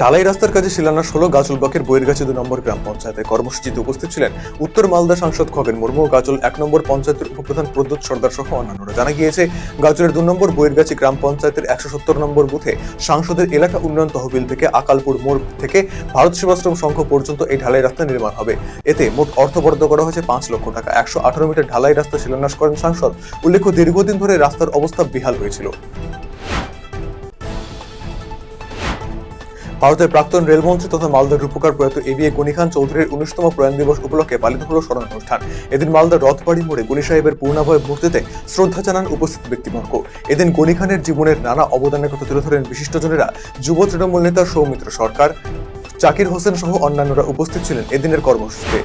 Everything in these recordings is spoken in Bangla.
ঢালাই রাস্তার কাজে শিলান্যাস হলো গাজল ব্লকের বৈরগাছি 2 নম্বর গ্রাম পঞ্চায়েতে। কর্মসূচিতে উপস্থিত ছিলেন উত্তর মালদা সাংসদ খগেন মুর্মু, গাজল 1 নম্বর পঞ্চায়েতের উপপ্রধান প্রদ্যোৎ সর্দার সহ অন্যান্যরা। জানা গিয়েছে, গাজলের 2 নম্বর বৈরগাছি গ্রাম পঞ্চায়েতের 170 নম্বর বুথে সাংসদের এলাকা উন্নয়ন তহবিল থেকে আকালপুর মোড় থেকে ভারত সেবাশ্রম সংঘ পর্যন্ত এই ঢালাই রাস্তা নির্মাণ হবে। এতে মোট অর্থ বরাদ্দ করা হয়েছে 5 লক্ষ টাকা। 118 মিটার ঢালাই রাস্তা শিলান্যাস করেন সাংসদ। উল্লেখ্য, দীর্ঘদিন ধরে রাস্তার অবস্থা বেহাল হয়েছিল। ভারতের প্রাক্তন রেলমন্ত্রী তথা মালদার রূপকার প্রয়াত এবিএ গনি খান চৌধুরীর 19তম প্রয়াণ দিবস উপলক্ষে পালিত হল স্মরণ অনুষ্ঠান। এদিন মালদার রথবাড়ি মোড়ে গনি সাহেবের পূর্ণাভয় মূর্তিতে শ্রদ্ধা জানান উপস্থিত ব্যক্তিবর্গ। এদিন গনি খানের জীবনের নানা অবদানের কথা তুলে ধরেন বিশিষ্টজনেরা। যুব তৃণমূল নেতা সৌমিত্র সরকার, জাকির হোসেন সহ অন্যান্যরা উপস্থিত ছিলেন এদিনের কর্মসূচিতে।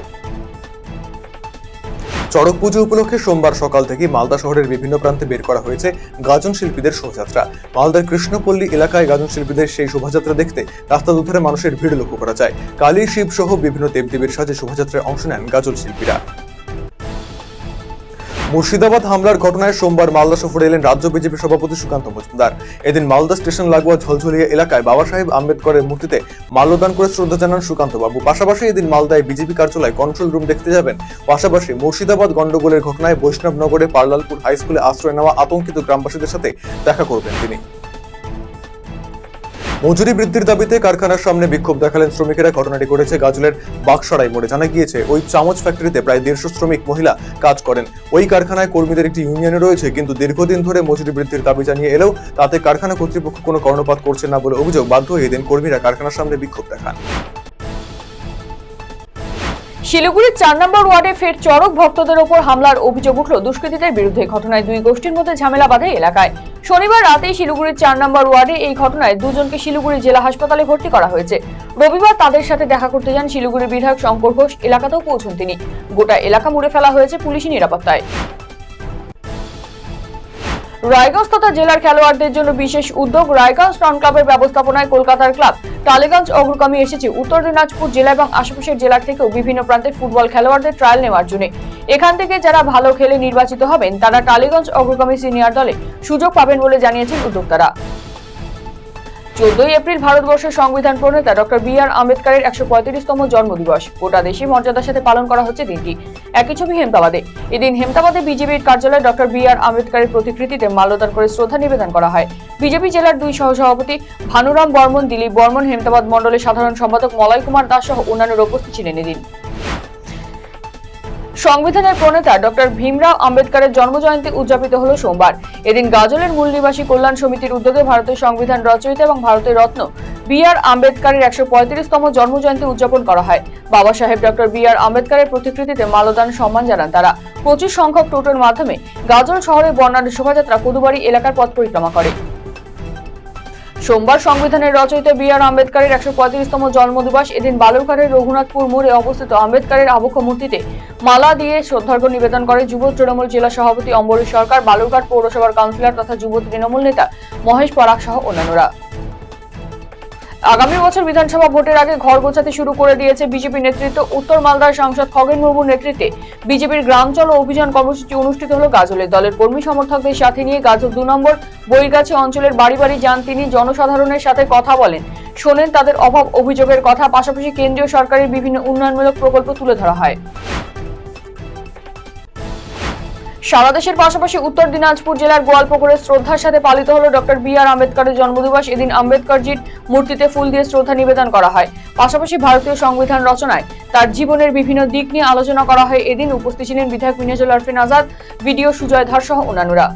চড়ক পুজো উপলক্ষে সোমবার সকাল থেকে মালদা শহরের বিভিন্ন প্রান্তে বের করা হয়েছে গাজন শিল্পীদের শোভাযাত্রা। মালদার কৃষ্ণপল্লী এলাকায় গাজন শিল্পীদের সেই শোভাযাত্রা দেখতে রাস্তা দুধারে মানুষের ভিড় লক্ষ্য করা যায়। কালী, শিব সহ বিভিন্ন দেবদেবীর সাজে শোভাযাত্রায় অংশ নেন গাজন শিল্পীরা। মুর্শিদাবাদ হামলার ঘটনায় সোমবার মালদা সফরে এলেন রাজ্য বিজেপি সভাপতি সুকান্ত মজুমদার। এদিন মালদা স্টেশন লাগোয়া ঝলঝলিয়া এলাকায় বাবা সাহেব আম্বেদকরের মূর্তিতে মাল্যদান করে শ্রদ্ধা জানান সুকান্ত বাবু। পাশাপাশি এদিন মালদায় বিজেপি কার্যালয় কন্ট্রোল রুম দেখতে যাবেন। পাশাপাশি মুর্শিদাবাদ গন্ডগোলের ঘটনায় বৈষ্ণবনগরে পার্লালপুর হাই স্কুলে আশ্রয় নেওয়া আতঙ্কিত গ্রামবাসীদের সাথে দেখা করবেন তিনি। মজুরি বৃদ্ধির দাবিতে কারখানার সামনে বিক্ষোভ দেখালেন শ্রমিকেরা। ঘটনাটি ঘটেছে গাজলের বাগসরাই মোড়ে। জানা গিয়েছে, ওই চামচ ফ্যাক্টরিতে প্রায় 150 শ্রমিক মহিলা কাজ করেন। ওই কারখানায় কর্মীদের একটি ইউনিয়নে রয়েছে, কিন্তু দীর্ঘদিন ধরে মজুরি বৃদ্ধির দাবি জানিয়ে এলেও তাতে কারখানা কর্তৃপক্ষ কোনো কর্ণপাত করছে না বলে অভিযোগ। বাধ্য হয়ে এদিন কর্মীরা কারখানার সামনে বিক্ষোভ দেখান। শিলিগুড়ির 4 নম্বর ওয়ার্ডে ফের চড়ক ভক্তদের ওপর হামলার অভিযোগ উঠল দুষ্কৃতীদের বিরুদ্ধে। ঘটনায় 2 গোষ্ঠীর মধ্যে ঝামেলা বাধে এলাকায়। শনিবার রাতে শিলিগুড়ির 4 নম্বর ওয়ার্ডে এই ঘটনায় 2 জনকে শিলিগুড়ি জেলা হাসপাতালে ভর্তি করা হয়েছে। রবিবার তাদের সাথে দেখা করতে যান শিলিগুড়ির বিধায়ক শঙ্কর ঘোষ। এলাকাতেও পৌঁছন তিনি। গোটা এলাকা মুড়ে ফেলা হয়েছে পুলিশি নিরাপত্তায়। রায়গঞ্জ তথা জেলার খেলোয়াড়দের জন্য বিশেষ উদ্যোগ। রায়গঞ্জ টাউন ক্লাবের ব্যবস্থাপনায় কলকাতার ক্লাব টালিগঞ্জ অগ্রগামী এসেছে উত্তর দিনাজপুর জেলা এবং আশেপাশের জেলার থেকেও বিভিন্ন প্রান্তের ফুটবল খেলোয়াড়দের ট্রায়াল নেওয়ার জন্য। এখান থেকে যারা ভালো খেলে নির্বাচিত হবেন তারা টালিগঞ্জ অগ্রগামী সিনিয়র দলে সুযোগ পাবেন বলে জানিয়েছেন উদ্যোক্তারা। 14 এপ্রিল ভারতবর্ষের সংবিধান প্রণেতা ডক্টর বি.আর. আম্বেদকরের 135তম জন্মদিবস। গোটা দেশে মর্যাদার সাথে পালন করা হচ্ছে দিনটি। একই ছবি হেমতাবাদে। এদিন হেমতাবাদে বিজেপির কার্যালয়ে ডক্টর বি.আর. আম্বেদকরের প্রতিকৃতিতে মাল্যদান করে শ্রদ্ধা নিবেদন করা হয়। বিজেপি জেলার 2 সহসভাপতি ভানুরাম বর্মন, দিলীপ বর্মন, হেমতাবাদ মণ্ডলের সাধারণ সম্পাদক মলয় কুমার দাস সহ অন্যান্যরা উপস্থিত ছিলেন। এদিন সংবিধানের প্রণেতা ডক্টর ভীমরাও আম্বেদকরের জন্মজয়ন্তী উদযাপিত হলো সোমবার। এদিন গাজলের মূল নিবাসী কল্যাণ সমিতির উদ্যোগে ভারতের সংবিধান রচয়িতা এবং ভারতের রত্ন বি.আর. আম্বেদকরের 135তম জন্মজয়ন্তী উদযাপন করা হয়। বাবা সাহেব ডক্টর বি.আর. আম্বেদকরের প্রতিকৃতিতে মাল্যদান সম্মান জানান তারা। 25 সংখ্যক টোটোর মাধ্যমে গাজল শহরের বর্ণাঢ্য শোভাযাত্রা কদুবাড়ি এলাকার পথ পরিক্রমা করে। সোমবার সংবিধানের রচয়িতা বি.আর. আম্বেদকরের 135তম জন্মদিবস। এদিন বালুরঘাটের রঘুনাথপুর মোড়ে অবস্থিত আম্বেদকরের আবক্ষ মূর্তিতে মালা দিয়ে শ্রদ্ধার্ঘ্য নিবেদন করে যুব তৃণমূল জেলা সভাপতি অম্বরীশ সরকার, বালুরঘাট পৌরসভার কাউন্সিলর তথা যুব তৃণমূল নেতা মহেশ পরাগ সহ অন্যান্যরা। আগামী বছর বিধানসভা ভোটের আগে ঘর গোছাতে শুরু করে দিয়েছে বিজেপি নেতৃত্ব। উত্তর মালদার সাংসদ খগেন মুর্মুর নেতৃত্বে বিজেপির গ্রাম চলো অভিযান কর্মসূচি অনুষ্ঠিত হলো গাজলে। দলের কর্মী সমর্থকদের সাথে নিয়ে গাজল 2 নম্বর বৈরগাছি অঞ্চলের বাড়ি বাড়ি যান তিনি। জনসাধারণের সাথে কথা বলেন, শোনেন তাদের অভাব অভিযোগের কথা। পাশাপাশি কেন্দ্রীয় সরকারের বিভিন্ন উন্নয়নমূলক প্রকল্প তুলে ধরা হয়। সারা দেশের পাশাপাশি উত্তর দিনাজপুর জেলার গোয়ালপুকুরে শ্রদ্ধার সাথে পালিত হলো ডক্টর বি.আর. আম্বেদকরের জন্মদিবস। এদিন আম্বেদকরজির মূর্তিতে ফুল দিয়ে শ্রদ্ধা নিবেদন করা হয়। পাশাপাশি ভারতীয় সংবিধান রচনায় তার জীবনের বিভিন্ন দিক নিয়ে আলোচনা করা হয়। এদিন উপস্থিত ছিলেন বিধায়ক মিনাজুল আরফিন আজাদ, বিডিও সুজয় ধার সহ অন্যান্যরা।